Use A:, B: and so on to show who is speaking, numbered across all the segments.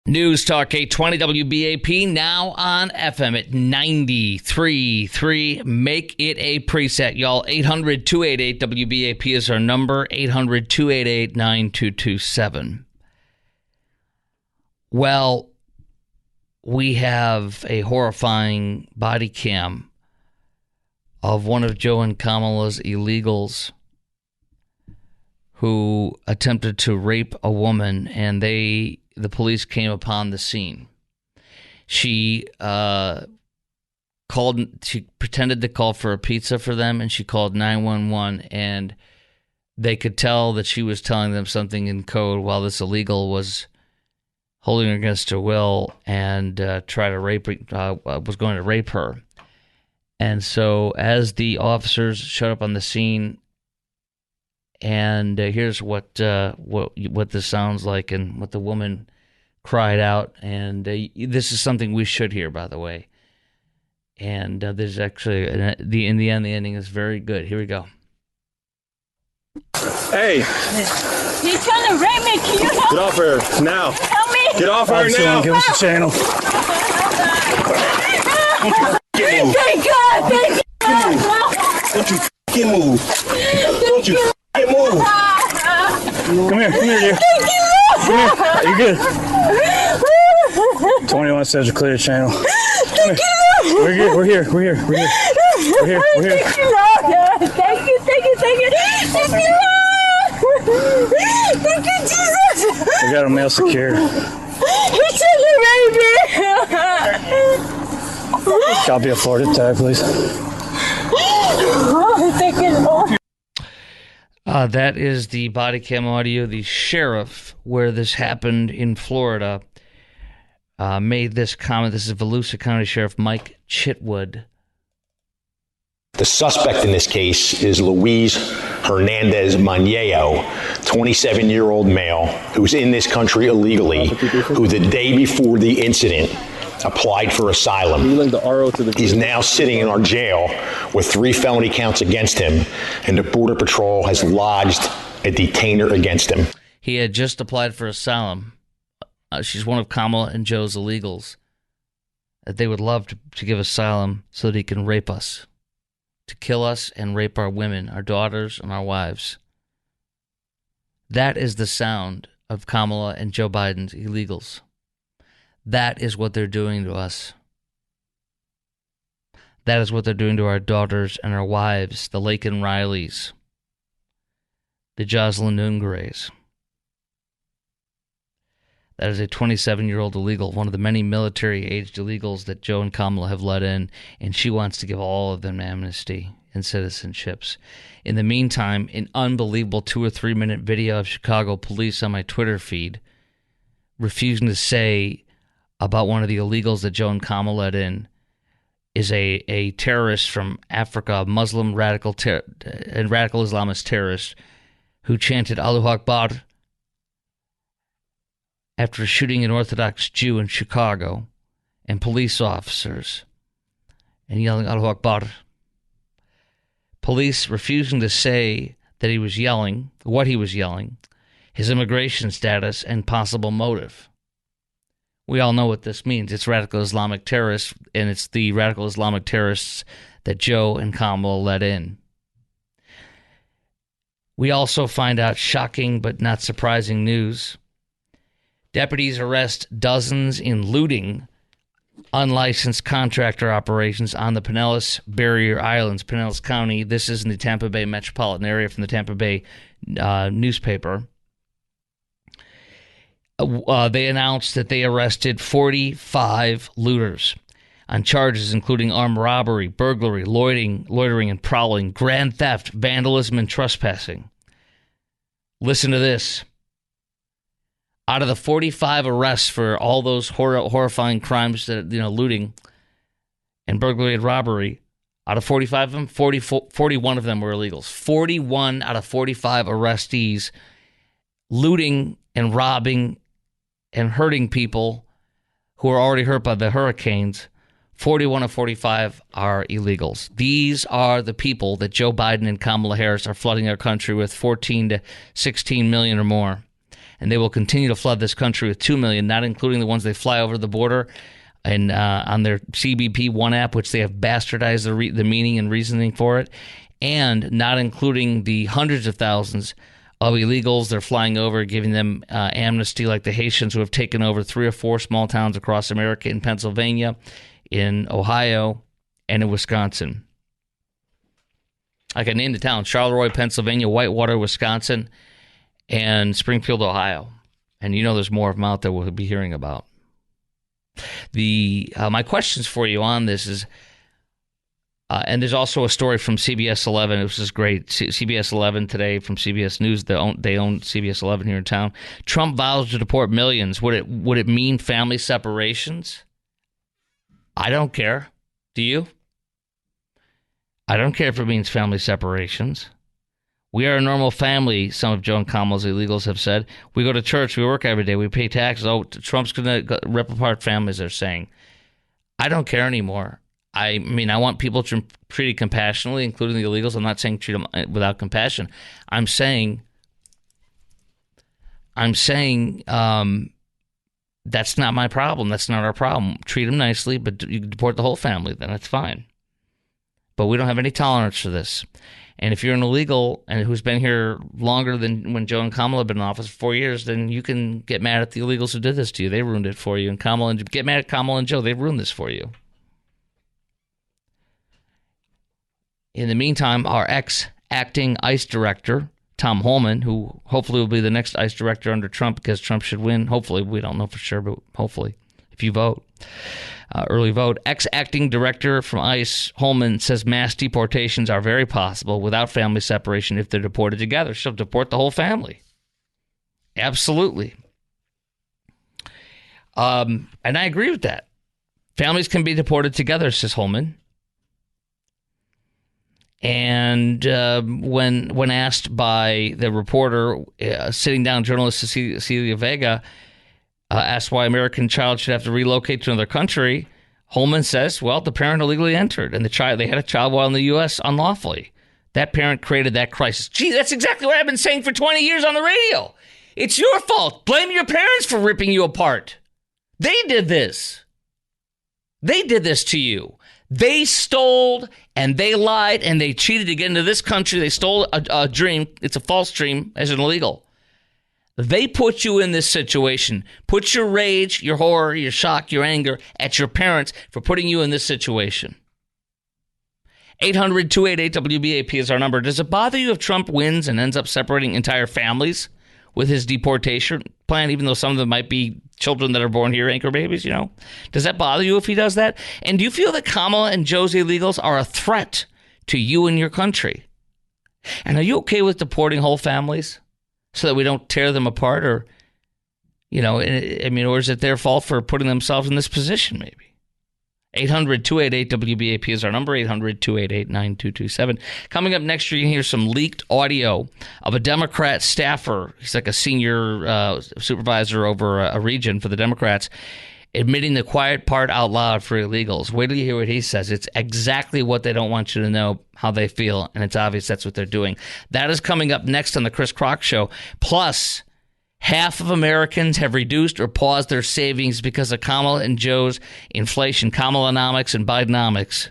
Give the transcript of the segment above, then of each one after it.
A: News Talk 820 WBAP, now on FM at 93.3. Make it a preset, y'all. 800-288-WBAP is our number, 800-288-9227. Well, we have a horrifying body cam of one of Joe and Kamala's illegals who attempted to rape a woman, and the police came upon the scene. She she pretended to call for a pizza for them, and she called 911, and they could tell that she was telling them something in code while this illegal was holding her against her will and was going to rape her. And so as the officers showed up on the scene, and here's what this sounds like and what the woman cried out. And this is something we should hear, by the way. And there's actually, in the end, the ending is very good. Here we go.
B: Hey.
C: He's trying to rape me. Can you help?
B: Get off her now.
C: Help me.
B: Get off her now.
D: Give us the channel.
C: Thank God. Thank God.
B: Don't you f***ing move. Don't you f***ing move.
D: Come here, dear.
C: Thank you.
D: Come here. You're good. 21 says you're clear the channel.
C: Thank you.
D: We're here. We're here.
C: Thank you, Lord. Thank you. Thank you, Jesus.
D: We got a male secure.
C: He's trying to rape me.
D: Copy a Florida tag, please.
C: Thank you, Lord.
A: That is the body cam audio. The sheriff, where this happened in Florida, made this comment. This is Volusia County Sheriff Mike Chitwood.
E: The suspect in this case is Luis Hernandez Mañeo, 27-year-old male who's in this country illegally, who the day before the incident applied for asylum. He's now sitting in our jail with 3 felony counts against him, and the Border Patrol has lodged a detainer against him.
A: He had just applied for asylum. She's one of Kamala and Joe's illegals. That they would love to give asylum so that he can rape us, to kill us and rape our women, our daughters and our wives. That is the sound of Kamala and Joe Biden's illegals. That is what they're doing to us. That is what they're doing to our daughters and our wives, the Laken Rileys, the Jocelyn Ungareys. That is a 27-year-old illegal, one of the many military-aged illegals that Joe and Kamala have let in, and she wants to give all of them amnesty and citizenships. In the meantime, an unbelievable 2 or 3 minute video of Chicago police on my Twitter feed refusing to say about one of the illegals that Joe and Kamala let in is a terrorist from Africa, a Muslim radical Islamist terrorist who chanted Allahu Akbar after shooting an Orthodox Jew in Chicago and police officers and yelling Allahu Akbar. Police refusing to say that he was yelling, what he was yelling, his immigration status, and possible motive. We all know what this means. It's radical Islamic terrorists, and it's the radical Islamic terrorists that Joe and Kamala let in. We also find out shocking but not surprising news. Deputies arrest dozens in looting unlicensed contractor operations on the Pinellas Barrier Islands, Pinellas County. This is in the Tampa Bay metropolitan area from the Tampa Bay newspaper. They announced that they arrested 45 looters on charges including armed robbery, burglary, loitering and prowling, grand theft, vandalism, and trespassing. Listen to this. Out of the 45 arrests for all those horrifying crimes, that looting and burglary and robbery, out of 45 of them, 41 of them were illegals. 41 out of 45 arrestees looting and robbing and hurting people who are already hurt by the hurricanes. 41 of 45 are illegals. These are the people that Joe Biden and Kamala Harris are flooding our country with, 14 to 16 million or more. and they will continue to flood this country with 2 million, not including the ones they fly over the border and on their CBP One app, which they have bastardized the meaning and reasoning for it, and not including the hundreds of thousands of illegals they're flying over, giving them amnesty, like the Haitians who have taken over 3 or 4 small towns across America, in Pennsylvania, in Ohio, and in Wisconsin. I can name the towns: Charleroi, Pennsylvania; Whitewater, Wisconsin; and Springfield, Ohio. And you know there's more of them out there we'll be hearing about. My questions for you on this is, and there's also a story from CBS 11, which is great. CBS 11 today from CBS News. They own CBS 11 here in town. Trump vows to deport millions. Would it mean family separations? I don't care. Do you? I don't care if it means family separations. We are a normal family, some of Joe and Kamala's illegals have said. We go to church, we work every day, we pay taxes. Oh, Trump's going to rip apart families, they're saying. I don't care anymore. I mean, I want people to be treated compassionately, including the illegals. I'm not saying treat them without compassion. I'm saying that's not my problem. That's not our problem. Treat them nicely, but you deport the whole family, then that's fine. But we don't have any tolerance for this. And if you're an illegal and who's been here longer than when Joe and Kamala have been in office for 4 years, then you can get mad at the illegals who did this to you. They ruined it for you. And get mad at Kamala and Joe. They ruined this for you. In the meantime, our ex-acting ICE director, Tom Homan, who hopefully will be the next ICE director under Trump because Trump should win. Hopefully. We don't know for sure, but hopefully, if you vote. Early vote. Ex-acting director from ICE, Holman, says mass deportations are very possible without family separation if they're deported together. She'll deport the whole family. Absolutely. And I agree with that. Families can be deported together, says Holman. And when asked by the reporter, sitting down journalist Cecilia Vega, asked why American child should have to relocate to another country, Holman says, well, the parent illegally entered, and they had a child while in the U.S. unlawfully. That parent created that crisis. Gee, that's exactly what I've been saying for 20 years on the radio. It's your fault. Blame your parents for ripping you apart. They did this. They did this to you. They stole and they lied and they cheated to get into this country. They stole a dream. It's a false dream as an illegal. They put you in this situation. Put your rage, your horror, your shock, your anger at your parents for putting you in this situation. 800-288-WBAP is our number. Does it bother you if Trump wins and ends up separating entire families with his deportation plan, even though some of them might be children that are born here, anchor babies, you know? Does that bother you if he does that? And do you feel that Kamala and Joe's illegals are a threat to you and your country? And are you okay with deporting whole families so that we don't tear them apart? Or, you know, I mean, or is it their fault for putting themselves in this position, maybe? 800-288-WBAP is our number, 800-288-9227. Coming up next, you're going to hear some leaked audio of a Democrat staffer. He's like a senior supervisor over a region for the Democrats, admitting the quiet part out loud for illegals. Wait till you hear what he says. It's exactly what they don't want you to know, how they feel, and it's obvious that's what they're doing. That is coming up next on the Chris Crock Show. Plus, half of Americans have reduced or paused their savings because of Kamala and Joe's inflation, Kamalanomics and Bidenomics.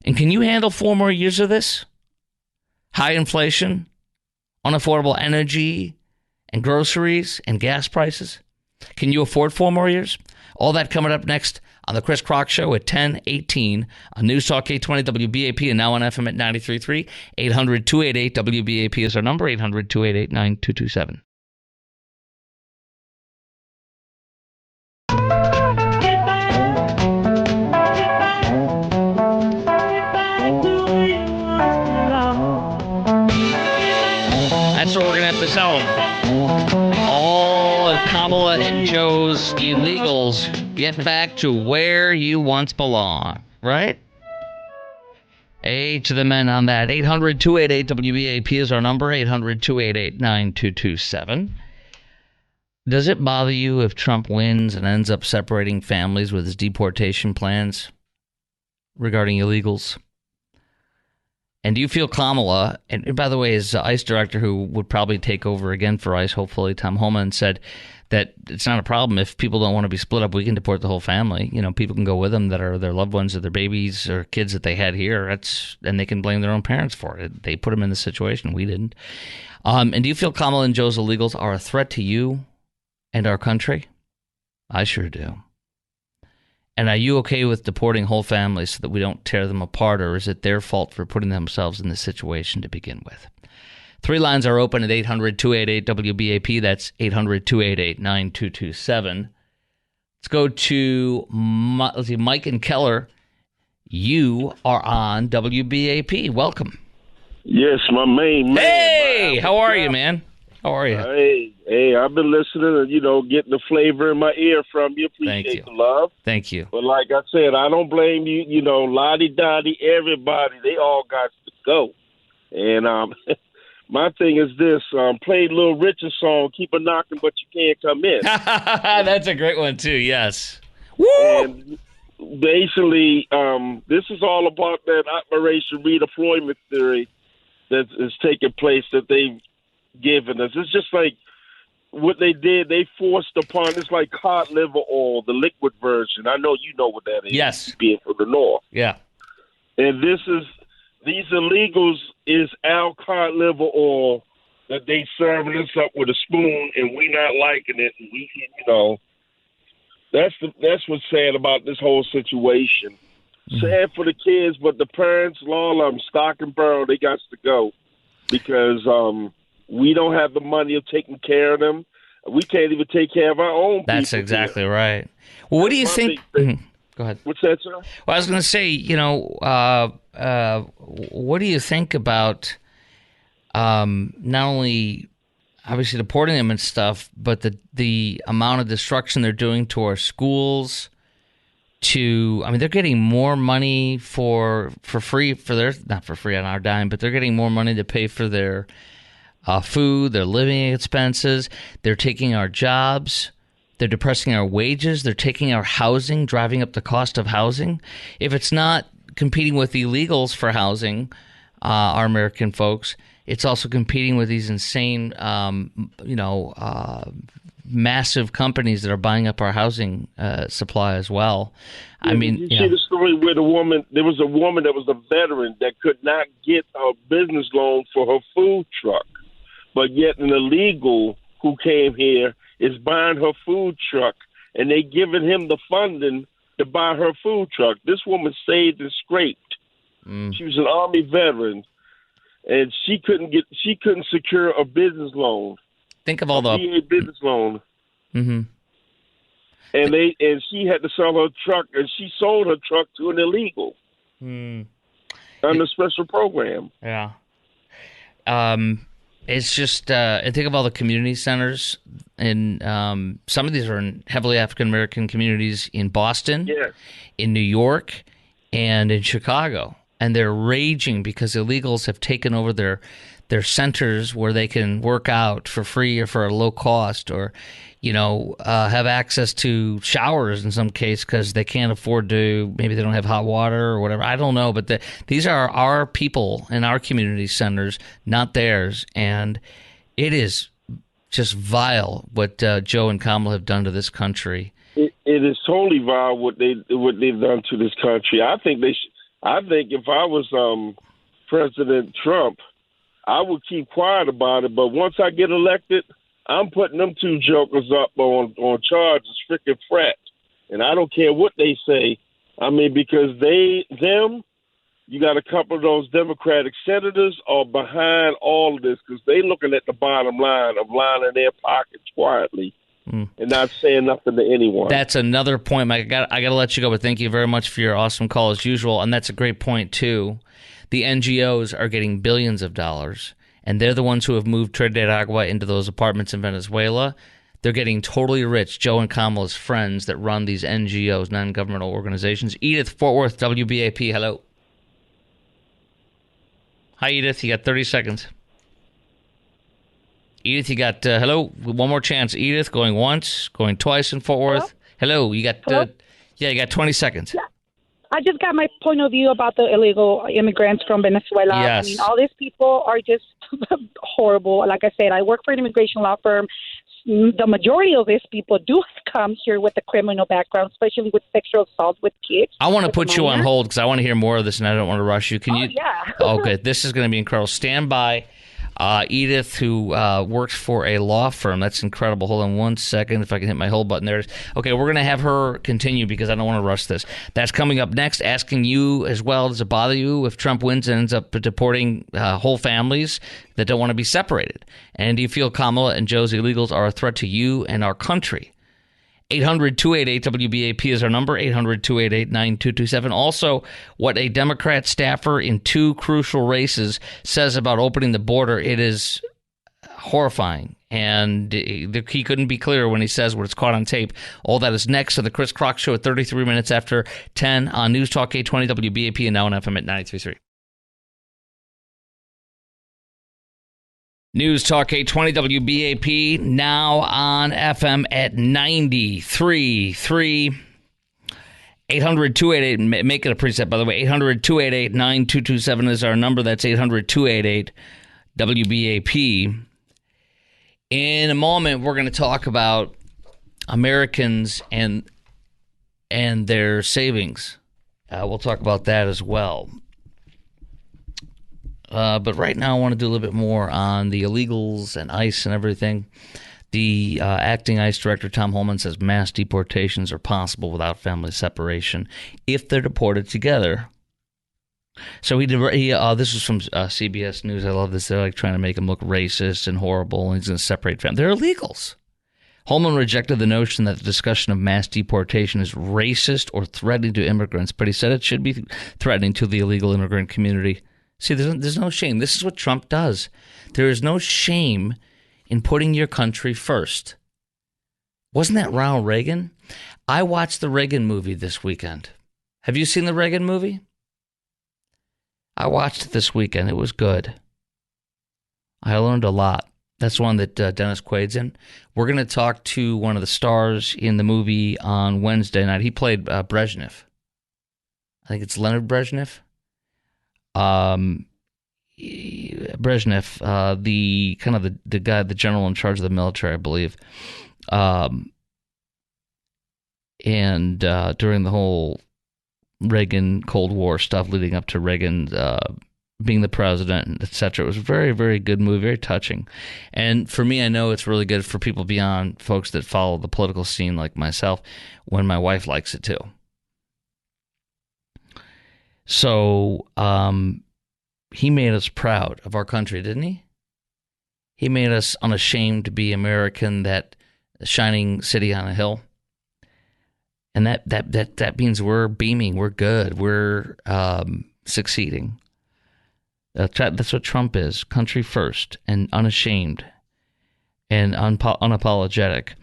A: And can you handle 4 more years of this? High inflation, unaffordable energy and groceries and gas prices. Can you afford 4 more years? All that coming up next on the Chris Crock Show at 10:18 on News Talk 820 WBAP and now on FM at 93.3. 800-288-WBAP is our number, 800-288-9227. That's what we're going to have to tell them. All of Kamala and Joe's illegals, get back to where you once belong, right? A to the men on that. 800-288-WBAP is our number, 800-288-9227. Does it bother you if Trump wins and ends up separating families with his deportation plans regarding illegals? And do you feel Kamala, and by the way, as ICE director who would probably take over again for ICE, hopefully, Tom Homan, said that it's not a problem if people don't want to be split up. We can deport the whole family. People can go with them that are their loved ones or their babies or kids that they had here. And they can blame their own parents for it. They put them in the situation. We didn't. And do you feel Kamala and Joe's illegals are a threat to you and our country? I sure do. And are you okay with deporting whole families so that we don't tear them apart, or is it their fault for putting themselves in this situation to begin with? 3 lines are open at 800-288-WBAP. That's 800-288-9227. Let's go to Mike and Keller. You are on WBAP. Welcome.
F: Yes, my main man.
A: Hey, how are you, man? How are you?
F: Hey, I've been listening and, getting the flavor in my ear from you. Appreciate the love.
A: Thank you.
F: But like I said, I don't blame you. Lottie-dottie, everybody, they all got to go. And my thing is this, play Little Richard's song, Keep a Knocking, But You Can't Come In.
A: That's a great one, too, yes. Woo!
F: And basically, this is all about that Operation Redeployment theory that is taking place that they've given us. It's just like what they did. They forced upon, it's like cod liver oil, the liquid version. I know you know what that is.
A: Yes.
F: Being from the North.
A: Yeah.
F: And these illegals is our cod liver oil that they serving us up with a spoon, and we not liking it. And we, that's what's sad about this whole situation. Mm-hmm. Sad for the kids, but the parents, all of them, stock and barrel, they got to go because we don't have the money of taking care of them. We can't even take care of our own.
A: That's exactly right. Well, what do you think? Go ahead.
F: What's that, sir?
A: Well, I was going to say, what do you think about not only obviously deporting them and stuff, but the amount of destruction they're doing to our schools? They're getting more money for free not for free on our dime, but they're getting more money to pay for their food, their living expenses. They're taking our jobs. They're depressing our wages. They're taking our housing, driving up the cost of housing. If it's not competing with illegals for housing, our American folks, it's also competing with these insane, massive companies that are buying up our housing supply as well.
F: Yeah, you see the story where there was a woman that was a veteran that could not get a business loan for her food truck, but yet an illegal who came here is buying her food truck, and they giving him the funding to buy her food truck. This woman saved and scraped. She was an Army veteran, and she couldn't secure a business loan.
A: Think of all the
F: VA business loan.
A: Mm-hmm.
F: And she had to sell her truck, and she sold her truck to an illegal under special program.
A: Yeah. It's just, and think of all the community centers, and some of these are in heavily African American communities in Boston, in New York, and in Chicago, and they're raging because illegals have taken over their centers where they can work out for free or for a low cost, or have access to showers in some case because they can't afford to. Maybe they don't have hot water or whatever. I don't know, but these are our people in our community centers, not theirs, and it is just vile what Joe and Kamala have done to this country.
F: It is totally vile what they've done to this country. I think if I was President Trump, I would keep quiet about it. But once I get elected, I'm putting them two jokers up on charges, freaking frat. And I don't care what they say. I mean, because you got a couple of those Democratic senators are behind all of this because they looking at the bottom line of lining their pockets quietly and not saying nothing to anyone.
A: That's another point, Mike. I got to let you go, but thank you very much for your awesome call as usual. And that's a great point, too. The NGOs are getting billions of dollars, and they're the ones who have moved Trinidad Agua into those apartments in Venezuela. They're getting totally rich. Joe and Kamala's friends that run these NGOs, non-governmental organizations. Edith, Fort Worth, WBAP, hello. Hi, Edith. You got 30 seconds. Edith, you got, hello, one more chance. Edith, going once, going twice in Fort Worth. Hello, you got, you got 20 seconds.
C: I just got my point of view about the illegal immigrants from Venezuela.
A: Yes.
C: I mean, all these people are just horrible. Like I said, I work for an immigration law firm. The majority of these people do come here with a criminal background, especially with sexual assault with kids.
A: I want to
C: with
A: put you on
C: minors.
A: hold because I want to hear more of this, and I don't want to rush you. Can you?
C: Yeah.
A: Oh, good. This is going to be incredible. Stand by. Edith, who works for a law firm. That's incredible. Hold on one second if I can hit my hold button. There it is. Okay, we're going to have her continue because I don't want to rush this. That's coming up next. Asking you as well, does it bother you if Trump wins and ends up deporting whole families that don't want to be separated? And do you feel Kamala and Joe's illegals are a threat to you and our country? 800-288-WBAP is our number, 800-288-9227. Also, what a Democrat staffer in two crucial races says about opening the border, it is horrifying. And he couldn't be clearer when he says what it's caught on tape. All that is next to the Chris Crock Show at 33 minutes after 10 on News Talk 820 WBAP and now on FM at 93.3. News Talk 820 WBAP, now on FM at 93.3. 800-288, make it a preset, by the way. 800-288-9227 is our number. That's 800-288-WBAP. In a moment, we're going to talk about Americans and their savings. We'll talk about that as well. But right now, I want to do a little bit more on the illegals and ICE and everything. The acting ICE director, Tom Holman, says mass deportations are possible without family separation if they're deported together. So this was from CBS News. I love this. They're like trying to make him look racist and horrible, and he's going to separate families. They're illegals. Holman rejected the notion that the discussion of mass deportation is racist or threatening to immigrants, but he said it should be threatening to the illegal immigrant community. See, there's no shame. This is what Trump does. There is no shame in putting your country first. Wasn't that Ronald Reagan? I watched the Reagan movie this weekend. Have you seen the Reagan movie? I watched it this weekend. It was good. I learned a lot. That's one that Dennis Quaid's in. We're going to talk to one of the stars in the movie on Wednesday night. He played Brezhnev. I think it's Leonard Brezhnev. Brezhnev, the guy, the general in charge of the military, I believe. And during the whole Reagan Cold War stuff leading up to Reagan being the president, etc. It was a very, very good movie, very touching. And for me, I know it's really good for people beyond folks that follow the political scene like myself when my wife likes it too. So he made us proud of our country, didn't he? He made us unashamed to be American, that shining city on a hill. And that means we're beaming, we're good, we're succeeding. That's what Trump is, country first and unashamed and unapologetic.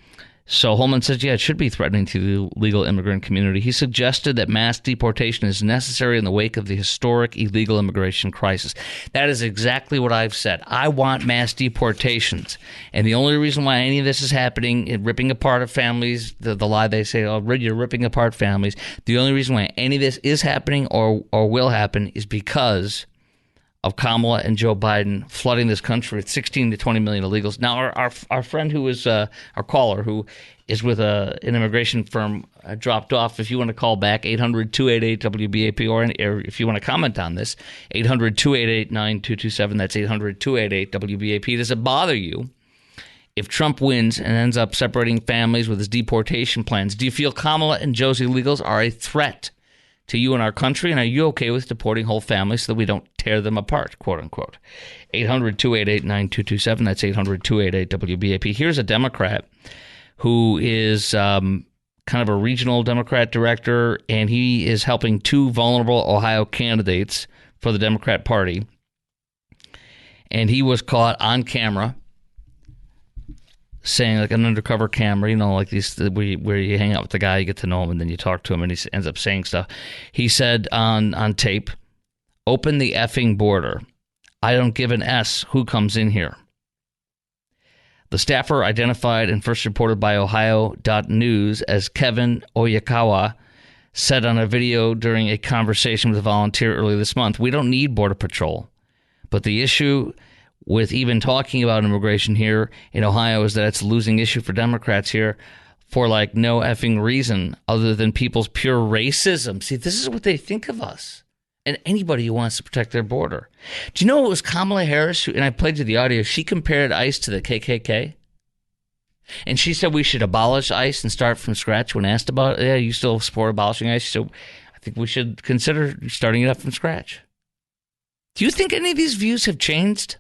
A: So Holman says, yeah, it should be threatening to the legal immigrant community. He suggested that mass deportation is necessary in the wake of the historic illegal immigration crisis. That is exactly what I've said. I want mass deportations. And the only reason why any of this is happening, ripping apart of families, the lie they say, oh, you're ripping apart families. The only reason why any of this is happening or will happen is because of Kamala and Joe Biden flooding this country with 16 to 20 million illegals. Now, our friend who is our caller, who is with an immigration firm, dropped off. If you want to call back, 800-288-WBAP, or if you want to comment on this, 800-288-9227. That's 800-288-WBAP. Does it bother you if Trump wins and ends up separating families with his deportation plans? Do you feel Kamala and Joe's illegals are a threat to you and our country? And are you okay with deporting whole families so that we don't tear them apart, quote unquote? 800-288-9227. That's 800-288-WBAP. Here's a Democrat who is kind of a regional Democrat director, and he is helping two vulnerable Ohio candidates for the Democrat Party. And he was caught on camera saying, like an undercover camera, you know, like these where you hang out with the guy, you get to know him, and then you talk to him, and he ends up saying stuff. He said on tape, "Open the effing border. I don't give an S who comes in here." The staffer, identified and first reported by Ohio.news as Kevin Oyakawa, said on a video during a conversation with a volunteer earlier this month, we don't need Border Patrol. But the issue with even talking about immigration here in Ohio is that it's a losing issue for Democrats here for like no effing reason other than people's pure racism. See, this is what they think of us and anybody who wants to protect their border. Do you know it was Kamala Harris who, and I played you the audio, she compared ICE to the KKK? And she said we should abolish ICE and start from scratch. When asked about it, yeah, you still support abolishing ICE? So I think we should consider starting it up from scratch. Do you think any of these views have changed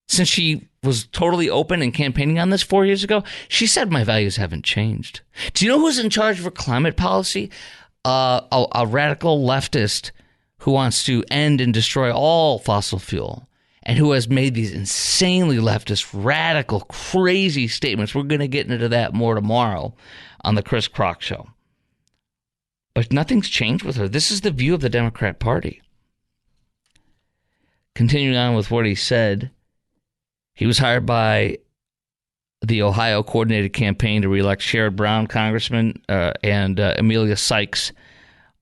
A: since she was totally open and campaigning on this 4 years ago? She said my values haven't changed. Do you know who's in charge of her climate policy? A radical leftist who wants to end and destroy all fossil fuel, and who has made these insanely leftist, radical, crazy statements. We're going to get into that more tomorrow on the Chris Crock Show. But nothing's changed with her. This is the view of the Democrat Party. Continuing on with what he said, he was hired by the Ohio Coordinated Campaign to reelect Sherrod Brown, Congressman, and Amelia Sykes,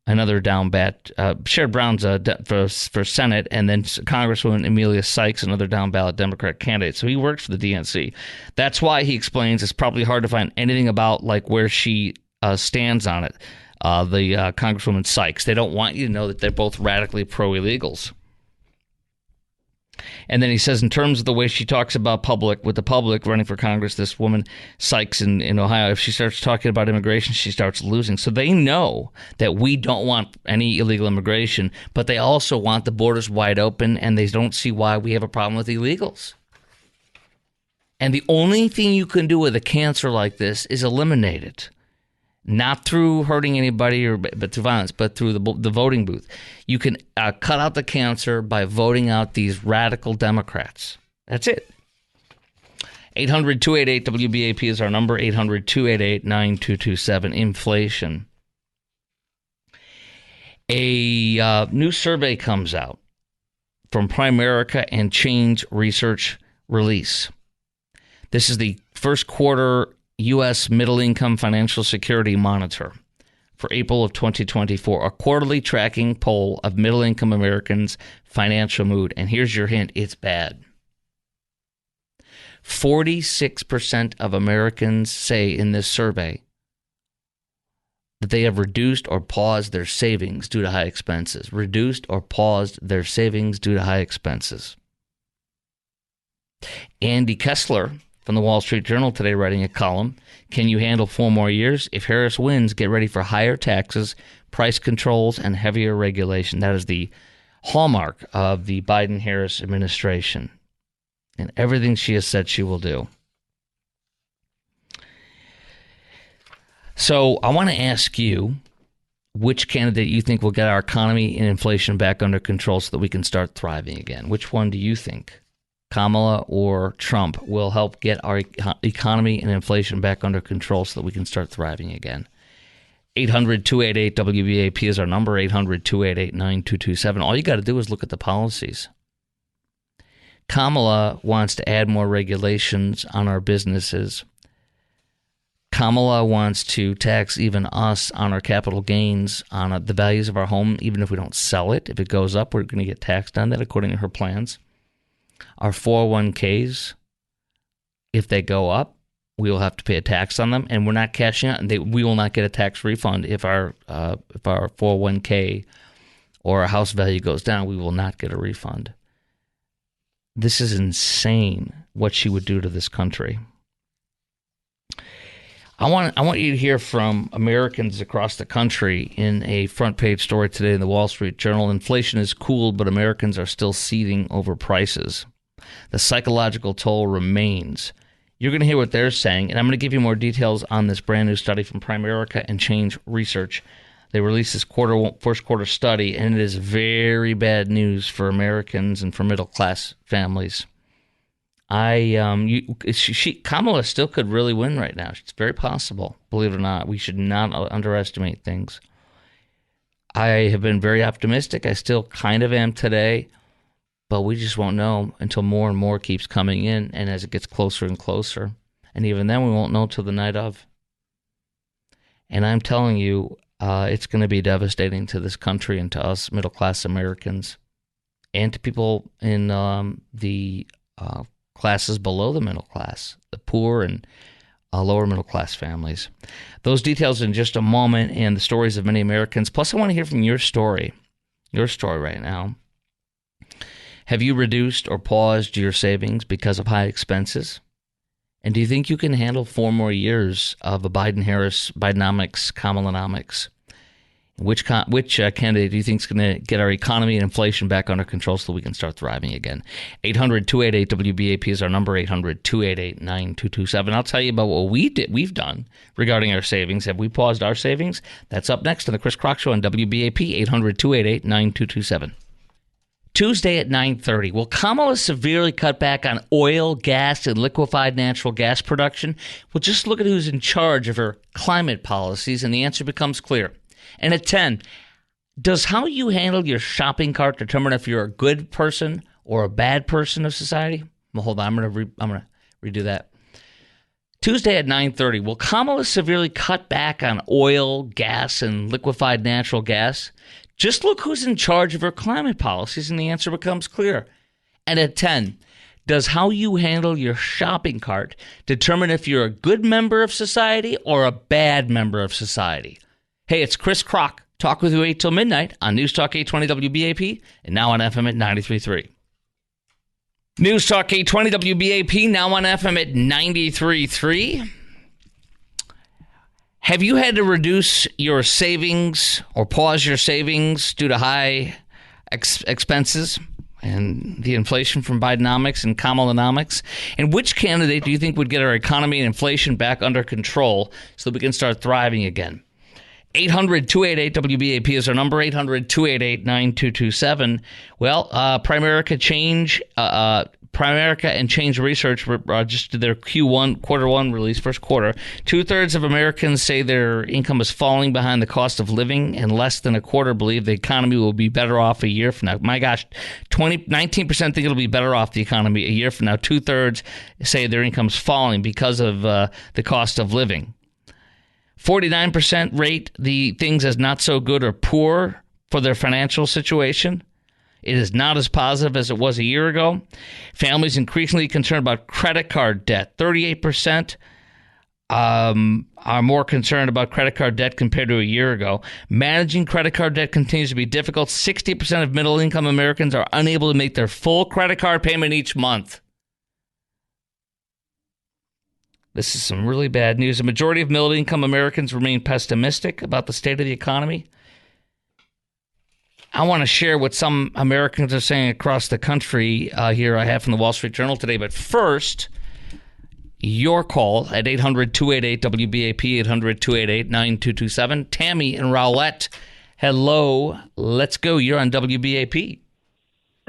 A: another down bat. Sherrod Brown's for Senate, and then Congresswoman Amelia Sykes, another down ballot Democrat candidate. So he works for the DNC. That's why he explains it's probably hard to find anything about like where she stands on it. The Congresswoman Sykes. They don't want you to know that they're both radically pro-illegals. And then he says, in terms of the way she talks about with the public running for Congress, this woman, Sykes in Ohio, if she starts talking about immigration, she starts losing. So they know that we don't want any illegal immigration, but they also want the borders wide open, and they don't see why we have a problem with illegals. And the only thing you can do with a cancer like this is eliminate it. Not through hurting anybody but through violence, but through the voting booth. You can cut out the cancer by voting out these radical Democrats. That's it. 800-288-WBAP is our number, 800-288-9227. Inflation. A new survey comes out from Primerica and Change Research Release. This is the first quarter U.S. Middle Income Financial Security Monitor for April of 2024, a quarterly tracking poll of middle-income Americans' financial mood. And here's your hint, it's bad. 46% of Americans say in this survey that they have reduced or paused their savings due to high expenses. Reduced or paused their savings due to high expenses. Andy Kessler from the Wall Street Journal today writing a column, can you handle 4 more years? If Harris wins, get ready for higher taxes, price controls, and heavier regulation. That is the hallmark of the Biden-Harris administration and everything she has said she will do. So I want to ask you which candidate you think will get our economy and inflation back under control so that we can start thriving again. Which one do you think? Kamala or Trump will help get our economy and inflation back under control so that we can start thriving again. 800-288-WBAP is our number, 800-288-9227. All you got to do is look at the policies. Kamala wants to add more regulations on our businesses. Kamala wants to tax even us on our capital gains, on the values of our home, even if we don't sell it. If it goes up, we're going to get taxed on that according to her plans. Our 401ks, if they go up, we will have to pay a tax on them, and we're not cashing out. We will not get a tax refund if our 401k or our house value goes down. We will not get a refund. This is insane what she would do to this country. I want you to hear from Americans across the country in a front page story today in the Wall Street Journal. Inflation has cooled, but Americans are still seething over prices. The psychological toll remains. You're going to hear what they're saying, and I'm going to give you more details on this brand new study from Primerica and Change Research. They released this first quarter study, and it is very bad news for Americans and for middle class families. Kamala still could really win right now. It's very possible, believe it or not. We should not underestimate things. I have been very optimistic. I still kind of am today, but we just won't know until more and more keeps coming in, and as it gets closer and closer. And even then, we won't know till the night of. And I'm telling you, it's going to be devastating to this country and to us middle-class Americans and to people in the classes below the middle class, the poor and lower middle-class families. Those details in just a moment and the stories of many Americans. Plus, I want to hear from your story right now. Have you reduced or paused your savings because of high expenses? And do you think you can handle 4 more years of a Biden-Harris, Bidenomics, Kamalanomics? Which candidate do you think is going to get our economy and inflation back under control so we can start thriving again? 800-288-WBAP is our number, 800-288-9227. I'll tell you about what we've done regarding our savings. Have we paused our savings? That's up next on the Chris Crock Show on WBAP, 800-288-9227. Tuesday at 9:30, will Kamala severely cut back on oil, gas, and liquefied natural gas production? Well, just look at who's in charge of her climate policies, and the answer becomes clear. And at 10, does how you handle your shopping cart determine if you're a good person or a bad person of society? Well, hold on, I'm going to redo that. Tuesday at 9:30, will Kamala severely cut back on oil, gas, and liquefied natural gas? Just look who's in charge of her climate policies, and the answer becomes clear. And at 10, does how you handle your shopping cart determine if you're a good member of society or a bad member of society? Hey, it's Chris Crock. Talk with you 8 till midnight on News Talk 820 WBAP and now on FM at 93.3. News Talk 820 WBAP, now on FM at 93.3. Have you had to reduce your savings or pause your savings due to high expenses and the inflation from Bidenomics and Kamalanomics? And which candidate do you think would get our economy and inflation back under control so that we can start thriving again? 800-288-WBAP is our number, 800-288-9227. Well, Primerica and Change Research just did their quarter one release, first quarter. 2/3 of Americans say their income is falling behind the cost of living, and less than a quarter believe the economy will be better off a year from now. My gosh, 19% think it'll be better off the economy a year from now. 2/3 say their income's falling because of the cost of living. 49% rate the things as not so good or poor for their financial situation. It is not as positive as it was a year ago. Families increasingly concerned about credit card debt. 38% are more concerned about credit card debt compared to a year ago. Managing credit card debt continues to be difficult. 60% of middle-income Americans are unable to make their full credit card payment each month. This is some really bad news. A majority of middle-income Americans remain pessimistic about the state of the economy. I want to share what some Americans are saying across the country here I have from the Wall Street Journal today. But first, your call at 800-288-WBAP, 800-288-9227. Tammy and Rowlett, hello. Let's go. You're on WBAP.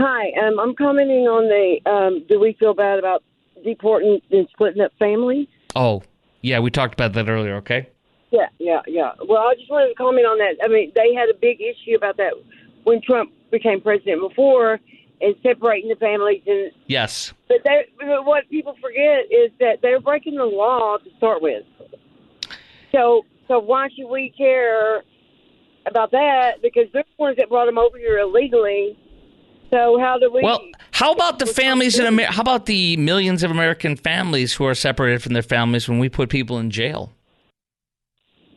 G: Hi. I'm commenting on the do we feel bad about deporting and splitting up families?
A: Oh, yeah, we talked about that earlier, okay?
G: Yeah. Well, I just wanted to comment on that. I mean, they had a big issue about that when Trump became president before, and separating the families. And
A: yes.
G: But what people forget is that they're breaking the law to start with. So why should we care about that? Because they're the ones that brought them over here illegally. So how do we...
A: Well, how about the families in America? How about the millions of American families who are separated from their families when we put people in jail?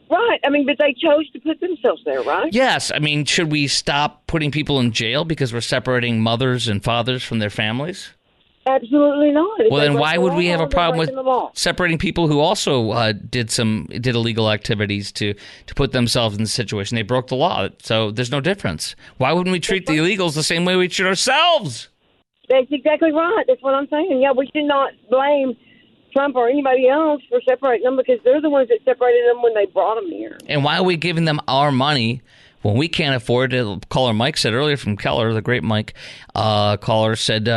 G: Right. I mean, but they chose to put themselves there, right?
A: Yes. I mean, should we stop putting people in jail because we're separating mothers and fathers from their families?
G: Absolutely not.
A: Well, then why would we have a problem with separating people who also did illegal activities to put themselves in the situation? They broke the law, so there's no difference. Why wouldn't we treat the illegals the same way we treat ourselves?
G: That's exactly right. That's what I'm saying. Yeah, we should not blame Trump or anybody else for separating them because they're the ones that separated them when they brought them here.
A: And why are we giving them our money when we can't afford it? Caller Mike said earlier from Keller, the great Mike caller said,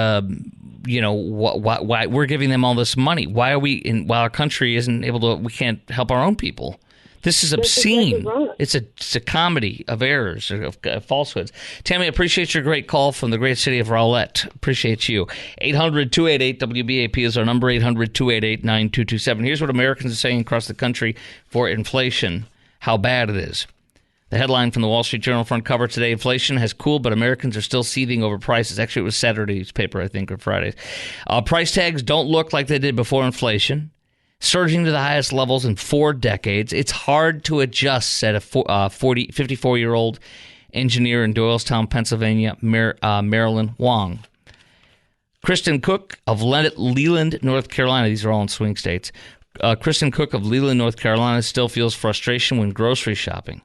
A: why we're giving them all this money? Why are we, while our country isn't able to, we can't help our own people? This is obscene. Exactly right. It's a comedy of errors, of falsehoods. Tammy, I appreciate your great call from the great city of Rowlett. Appreciate you. 800-288-WBAP is our number, 800-288-9227. Here's what Americans are saying across the country for inflation, how bad it is. The headline from the Wall Street Journal front cover today, inflation has cooled, but Americans are still seething over prices. Actually, it was Saturday's paper, I think, or Friday's. Price tags don't look like they did before inflation, surging to the highest levels in 4 decades. It's hard to adjust, said a 54-year-old engineer in Doylestown, Pennsylvania, Marilyn Wong. Kristen Cook of Leland, North Carolina, these are all in swing states. Kristen Cook of Leland, North Carolina, still feels frustration when grocery shopping.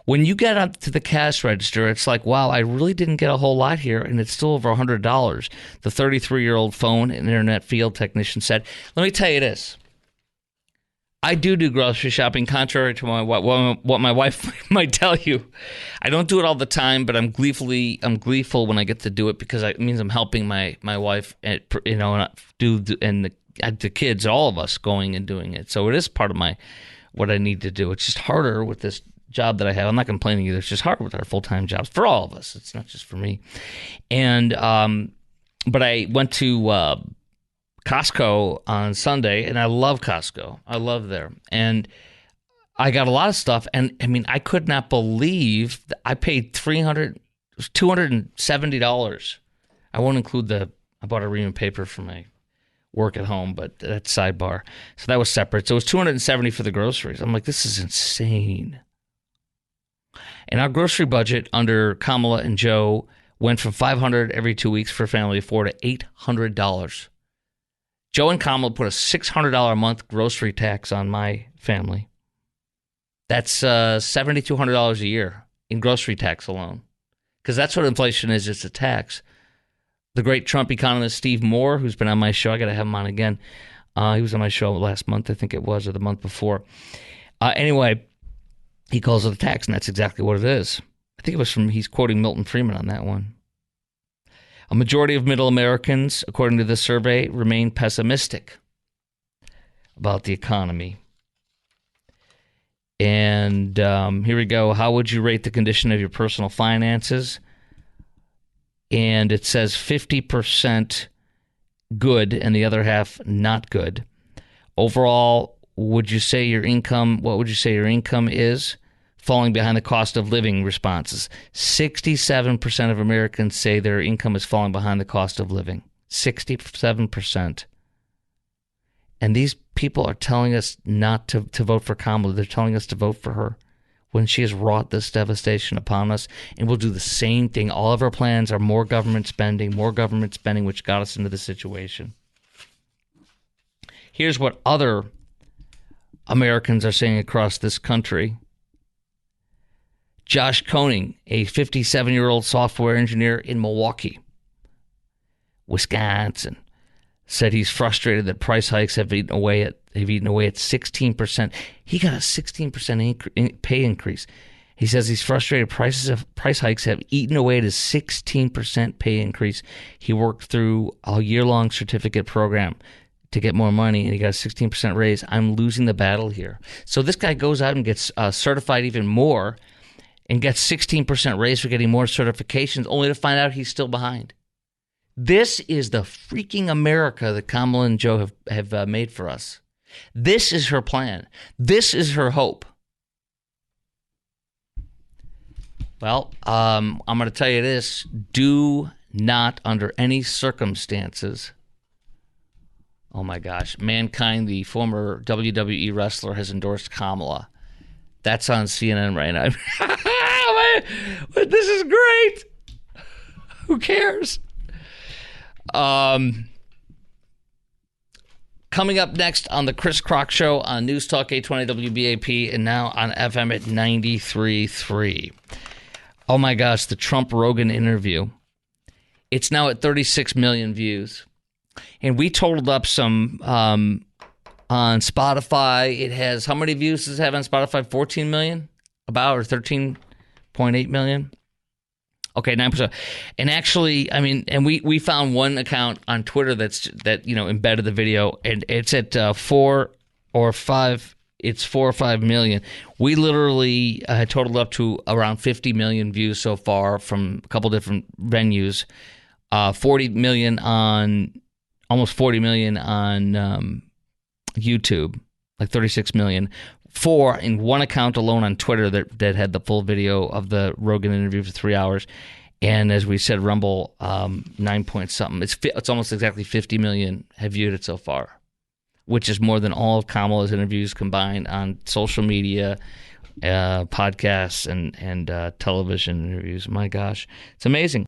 A: When you get up to the cash register, it's like, wow, I really didn't get a whole lot here, and it's still over $100. The 33-year-old phone and internet field technician said. Let me tell you this. I do grocery shopping, contrary to what my wife might tell you. I don't do it all the time, but I'm gleeful when I get to do it because it means I'm helping my wife, and the kids, all of us going and doing it. So it is part of what I need to do. It's just harder with this job that I have. I'm not complaining either. It's just hard with our full-time jobs for all of us. It's not just for me. And but I went to Costco on Sunday, and I love Costco. I love there. And I got a lot of stuff, and I mean, I could not believe that I paid $270. I won't include I bought a ream paper for my work at home, but that's sidebar. So that was separate. So it was $270 for the groceries. I'm like, this is insane. And our grocery budget under Kamala and Joe went from $500 every 2 weeks for a family of 4 to $800. Joe and Kamala put a $600 a month grocery tax on my family. That's $7,200 a year in grocery tax alone. Because that's what inflation is, it's a tax. The great Trump economist Steve Moore, who's been on my show, I got to have him on again. He was on my show last month, I think it was, or the month before. Anyway, he calls it a tax, and that's exactly what it is. I think he's quoting Milton Friedman on that one. A majority of middle Americans, according to this survey, remain pessimistic about the economy. And here we go. How would you rate the condition of your personal finances? And it says 50% good and the other half not good. Overall, what would you say your income is? Falling behind the cost of living responses. 67% of Americans say their income is falling behind the cost of living. 67%. And these people are telling us not to vote for Kamala. They're telling us to vote for her when she has wrought this devastation upon us. And we'll do the same thing. All of our plans are more government spending, which got us into this situation. Here's what other Americans are saying across this country. Josh Koenig, a 57-year-old software engineer in Milwaukee, Wisconsin, said he's frustrated that price hikes have eaten away at 16%. He got a 16% pay increase. He says he's frustrated price hikes have eaten away at his 16% pay increase. He worked through a year-long certificate program to get more money, and he got a 16% raise. I'm losing the battle here. So this guy goes out and gets certified even more and gets 16% raise for getting more certifications, only to find out he's still behind. This is the freaking America that Kamala and Joe have made for us. This is her plan. This is her hope. Well, I'm going to tell you this. Do not, under any circumstances, oh my gosh, Mankind, the former WWE wrestler, has endorsed Kamala. That's on CNN right now. This is great. Who cares? Coming up next on the Chris Crock Show on News Talk 820 WBAP and now on FM at 93.3. Oh my gosh, the Trump-Rogan interview. It's now at 36 million views. And we totaled up some on Spotify. It has, how many views does it have on Spotify? 14 million? About, or 13.8 million? Okay, 9%. And actually, I mean, and we found one account on Twitter that embedded the video, and it's at 4 or 5 million. We literally totaled up to around 50 million views so far from a couple different venues. 40 million on, almost 40 million on YouTube, like 36 million. 4 in one account alone on Twitter that had the full video of the Rogan interview for 3 hours. And as we said, Rumble, 9 point something. It's almost exactly 50 million have viewed it so far, which is more than all of Kamala's interviews combined on social media, podcasts, and television interviews. My gosh, it's amazing.